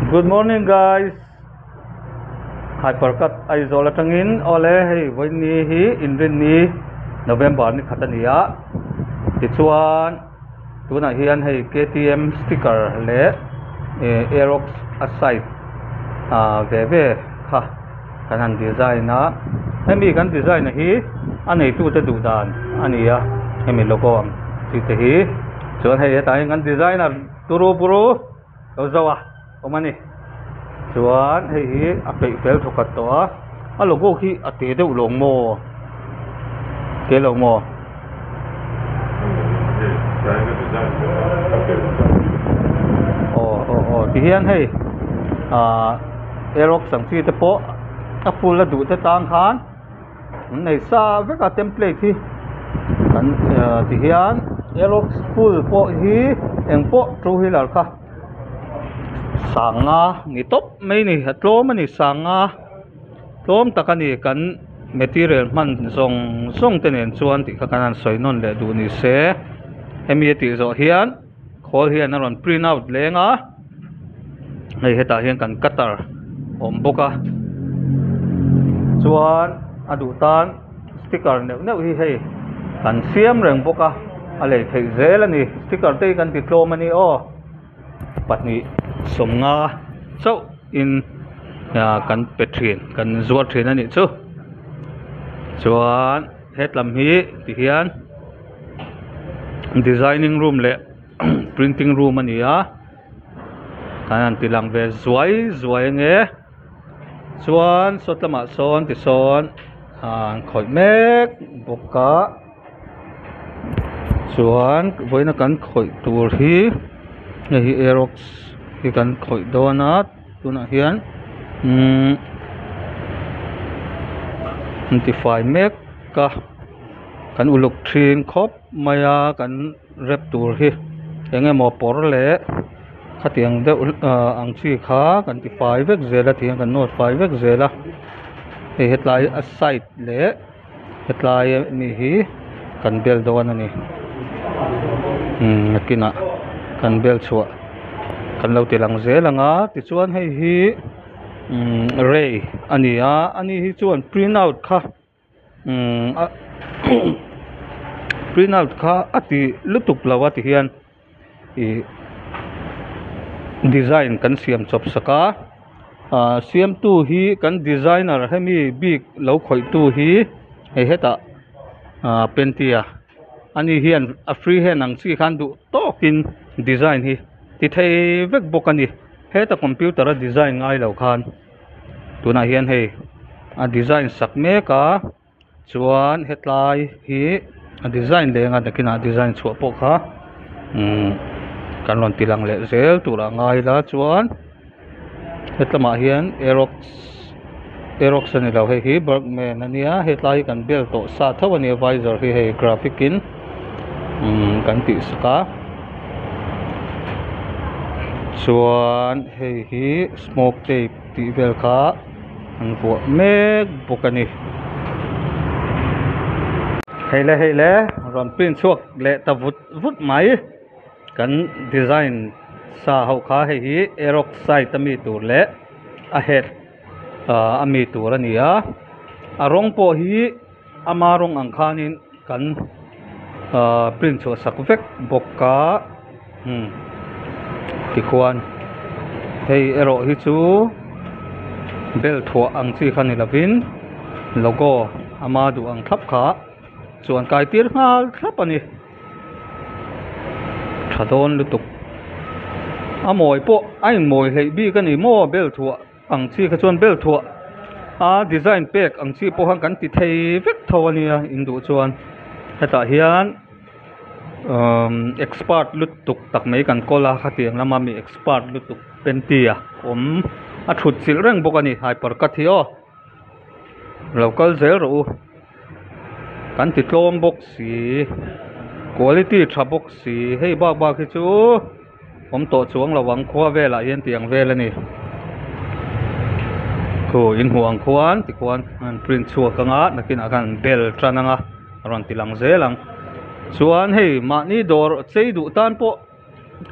Good morning, guys. Hypercut aizola tangin ole hei voini hi inrin ni November ni khatania tichuan tuna hian hei KTM sticker le Aerox aside ve kha kanan design na hemi kan design hi anei tu te du dan ania hemi logo am ti te hi chuan hei ta ngan designer turu puru zawa omani chuan hei hi a pei fel thokat to a logo khi a te deuh lawng mo ke lawng mo ti hian hei Aerox sang chi te po a full la du te tang khan nei sa veka template hi kan ti hian Aerox full po hi eng po tru hi lar kha sanga ni top mai ni hatlom ani sanga tlom takani kan material man zong tenen chuan ti kha kanan soinon le du ni se hemi ti zo hian khol hian aron print out lenga hei heta hian kan cutter om boka chuan adu tan sticker neu hi hei kan siam reng boka ale thei zel ani sticker te kan ti tlom ani patni somnga so in kan petrin kan zuar thin ani chu chuan hetlam hi ti hian designing room le printing room ania kanan tilang ve zuai nge chuan sotlama son ti son khoi mek boka chuan voina kan khoi tur hi hi Aerox hi kan khoi dona tuna hian antify mek ka kan uluk thin khop maya kan rep tur hi enge mo por le khatiang de ang chi kha kan ti fai vek zela thiang kan not fai vek zela he hetlai a site le hetlai ni hi kan bel don ani kina kan bel chua kan lo tilang zelanga ti chuan hei hi ray ania ani hi chuan print out kha print out kha ati lutuk lawa ti hian design kan siam chop saka siam tu hi kan designer hemi big lo khoi tu hi heta pentia ani hian a free hand ang chi khan du tokin design hi ti thei vek bokani heta computer a design ngai lo khan tuna hian hei a design sak me ka chuan hetlai hi a design lenga dakina design chua po kha kan lon tilang le zel tura ngai la chuan hetlama hian Aerox ani lo hei hi Bergman ania hetlai kan bel to sa thawani visor hi hei graphic in kan ti saka chuan hei hi smoke tape ti vel kha an vo mek bokani heile ron print chuak le ta vut mai kan design sa hau kha hei hi Aerox site ami tur le a head ami tur ania a rong po hi ama rong ang khanin kan print chu sak vek bokka tikhuan hei ero hi chu bel thua ang chi khani lavin logo ama du ang thap kha chuan kai tir ngal thlap ani thadon lutuk amoi po ai moi hei bi kani mo bel thua ang chi kha chuan bel thua design pack ang chi po hang kan ti thei vek thawania indu chuan heta hian expert lutuk tak mai kan kola khatiang lama mi expert lutuk pentia a thut sil reng bokani hypercut hi local zero kan ti tlom box si quality tha box si hei ba khi chu to chuang lawang khwa vela hian tiang vel ani ko in huang khuan ti khuan an print chua kanga nakin akan bel trananga ron tilang zelang chuan hei ma ni dor chei du tan po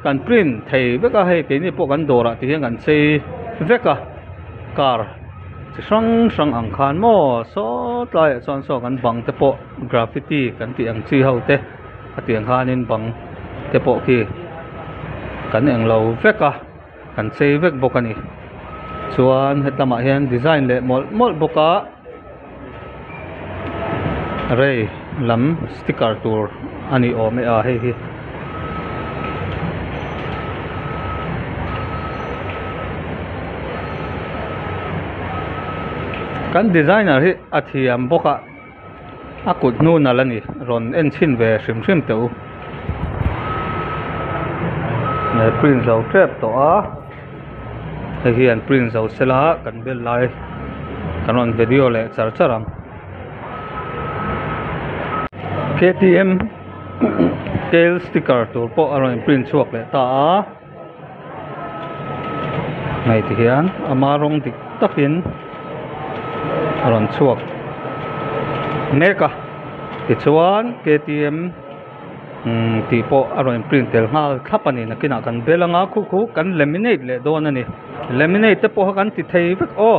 kan print thei veka hei ke ni po kan dora ti hian kan sei veka car chi hrang hrang ang khan mo so tlai chuan so kan bang te po graffiti kan ti ang chi ho te atiang khanin bang te po khi kan eng lo veka kan sei vek bawk ani chuan hetlamah hian design le mol boka rei lam sticker tur ani awm e a hei hi kan designer hi a thiam boka a kut nu na lani ron en chin ve hrim hrim teu ne print zo trap to a hei hian print zo sela kan bel lai kan on video le char charam KTM tail sticker tur po aron print chuak le ta a ngai ti hian amarong dik takin aron chuak meka ti chuan KTM ti po aron print tel ngal thapani nakina kan belanga khu kan laminate le don ani laminate te po kan ti thei vek o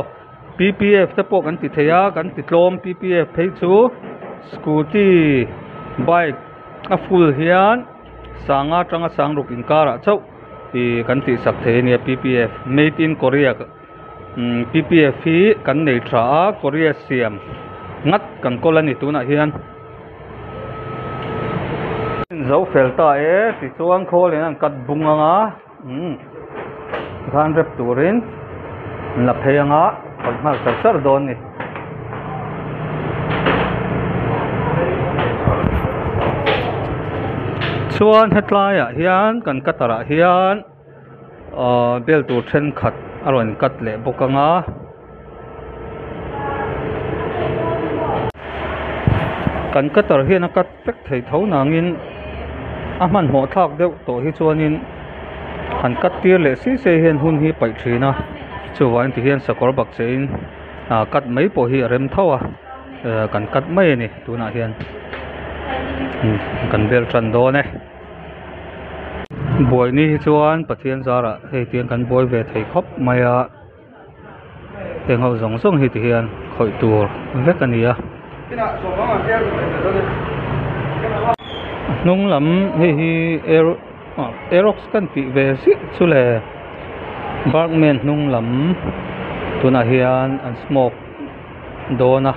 PPF te po kan ti theia kan ti tlom PPF phei chu scooty bike a full hian sanga tanga sangruk in kara chau ti kan ti sak the ni PPF made in Korea PPF hi kan nei tha Korea siam ngat kan kolani tuna hian zo felta e ti chuang khol en kat bunganga gan rep turin la pheyanga palmal sar don ni chuan hetlaya hian kan katara hian bel tu then khat aron kat le bokanga kan katar hian a kat pek thei tho nangin a man mo thak deuh to hi chuanin han kat tir le si se hian hun hi pai thina chuwain ti hian sakor bak chein kat mai po hi rem thawa kan kat mai ni tuna hian kan bel tran do ne boy ni chuan pathian zara hei tiang kan boy ve thei khop maya teng ho zong zong hi ti hian khoi tur vek ania nung lam hi aerox kan ti ve si chule barkman nung lam tuna hian an smoke dona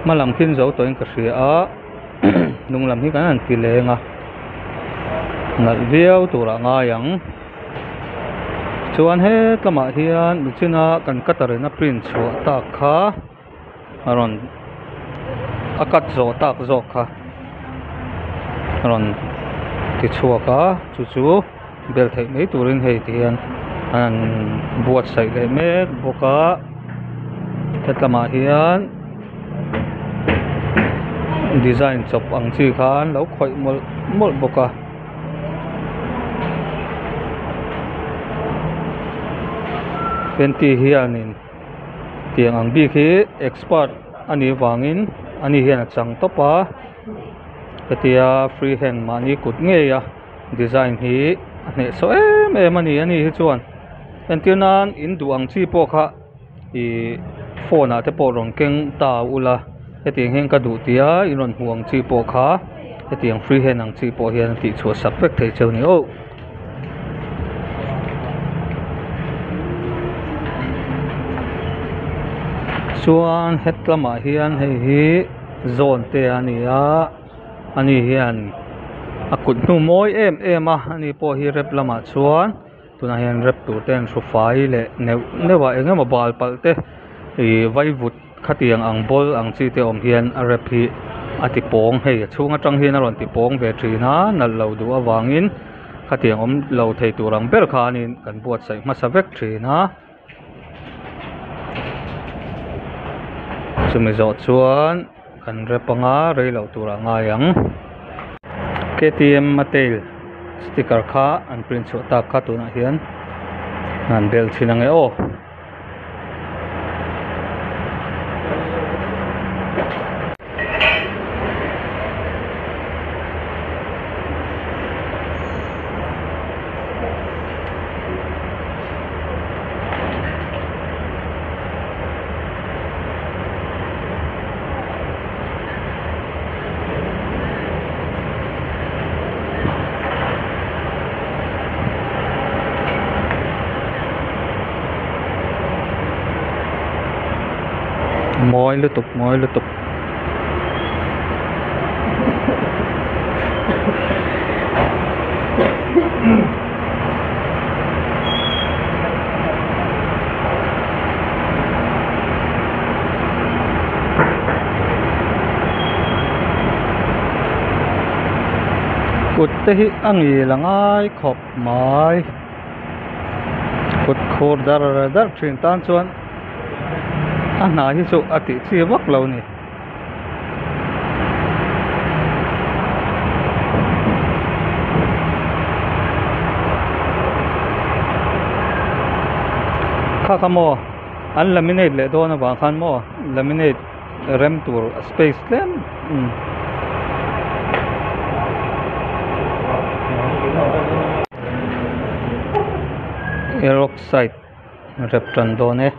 malam khin zo toin ka hria a nung lam hi kan an ti lenga ngal viau tura nga yang chuan he tlama hian china kan katarina print chu ta kha aron akat zo tak zo kha aron ti chuaka chu bel thei mai turin hei tian an buat sai le mek boka tlama hian design chop ang chi khan lo khoi mol boka penti hianin tiang ang bi khi expert ani wangin ani hian chang topa katia free hand mani kut nge ya design hi ne so em ani hi chuan entinan in duang chi po kha I phone a te po rong keng ta ula hetiang heng ka du tia iron huang chi po kha hetiang free hand ang chi po hian ti chu subject thei cheu ni o chuan hetlama hian hei hi zone te ania ani hian akut nu moi em a ani po hi rep lama chuan tuna hian rep tu ten sufai le newa engema bal palte I vai vut khatiang ang bol ang chi te om hian a rep hi ati pong hei chunga tang hian aron ti pong ve thina nal lo du awangin khatiang om lo thei turang ber khanin kan buat sai ma savek thina chumi zo chuan kan repanga rei lo tura nga yang KTM Matel sticker kha an print chu ta kha tuna hian an bel thinang e o môi liên tục cột hi ang i langai khop mai cột khor dar thin tan chuan a hna hi chu ati chi vak lo ni kha mo an laminate le do na ba khan mo laminate rem tur space lem Aeroxide reptan do ne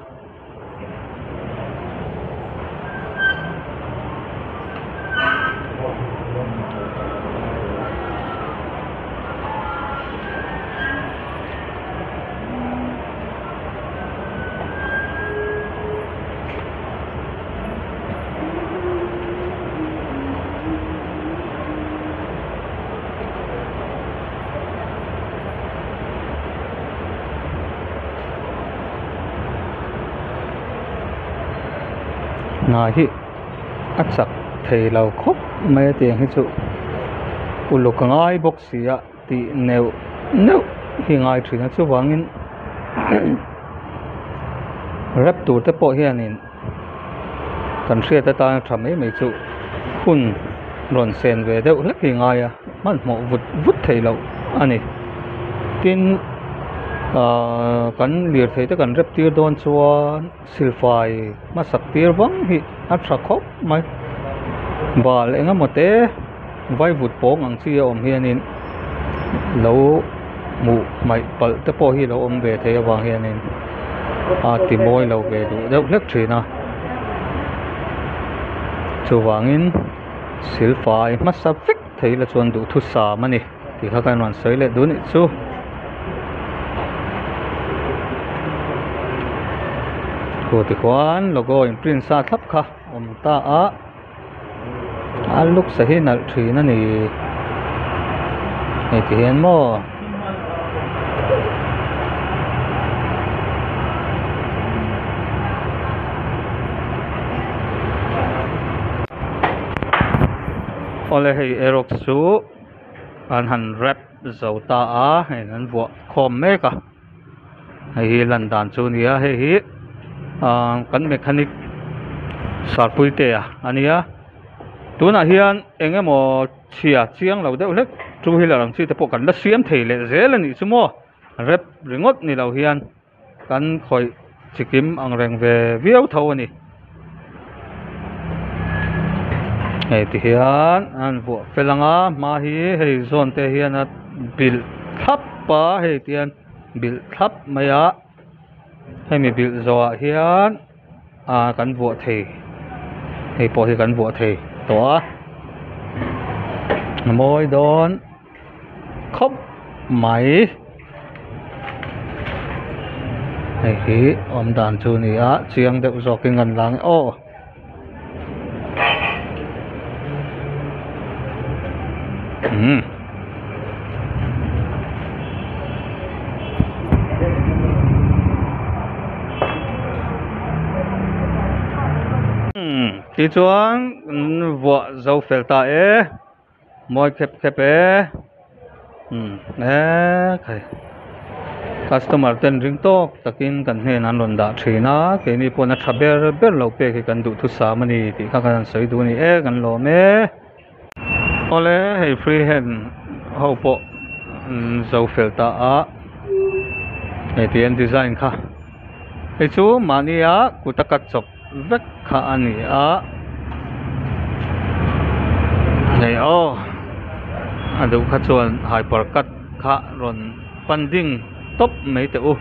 na hi achak thei lo khop mai tiang hi chu uluk ngai box sia ti neu hi ngai thina chu wangin rap tur te po hianin kan hria ta ta thamei mai chu hun ron sen ve deuh hlek hi ngai a man mo vut thei lo ani tin kan lir thei te kan rep tir don chuan silfai ma sak tir wang hi a tha khop mai bal enga mote vai vut pong ang chi om hianin lo mu mai pal te po hi lo om ve thei awang hianin a ti moi lo ve du deuh hlek thina chuwangin silfai ma sak fik thei la chuan du thu sa mani ti kha kan ran sei le du ni chu cô thì quán logo in print sa thấp kha ta lúc sahi nal thri na ni thì hiền mo ole hei Aerox chu an han rap zo ta hei an vo khom me ka hei lan dan chu ni a hei kan mechanic sarpui te ania tuna hian engemaw chia chiang lo deuh hlek two wheeler ang chi te pawh kan la siam thei le zel ani chumo rep ringot ni lo hian kan khoi chikim ang reng ve viau tho ani hei ti hian an vo felanga ma hi hei zone te hian a bil thap pa hei tian bil thap maya hay mi bil zo hian kan vuah thei hei pawh hi kan vuah thei to mawi dawn khop mai hei hi om dan chu ni a chiang deuh zawk in an lang o ti chuan vuah zo fel ta moi khep khai customer ten ring tok takin kan hnen an lon da thina ke ni pona thaber ber lo pe ki kan du thu sa mani ti kha kan soi du ni kan lo me ole hei free hand ho po zo fel ta hei tian design kha hei chu mania kutakat chop vek kha ani nei adu kha chuan hypercut kha ron panding top mai te u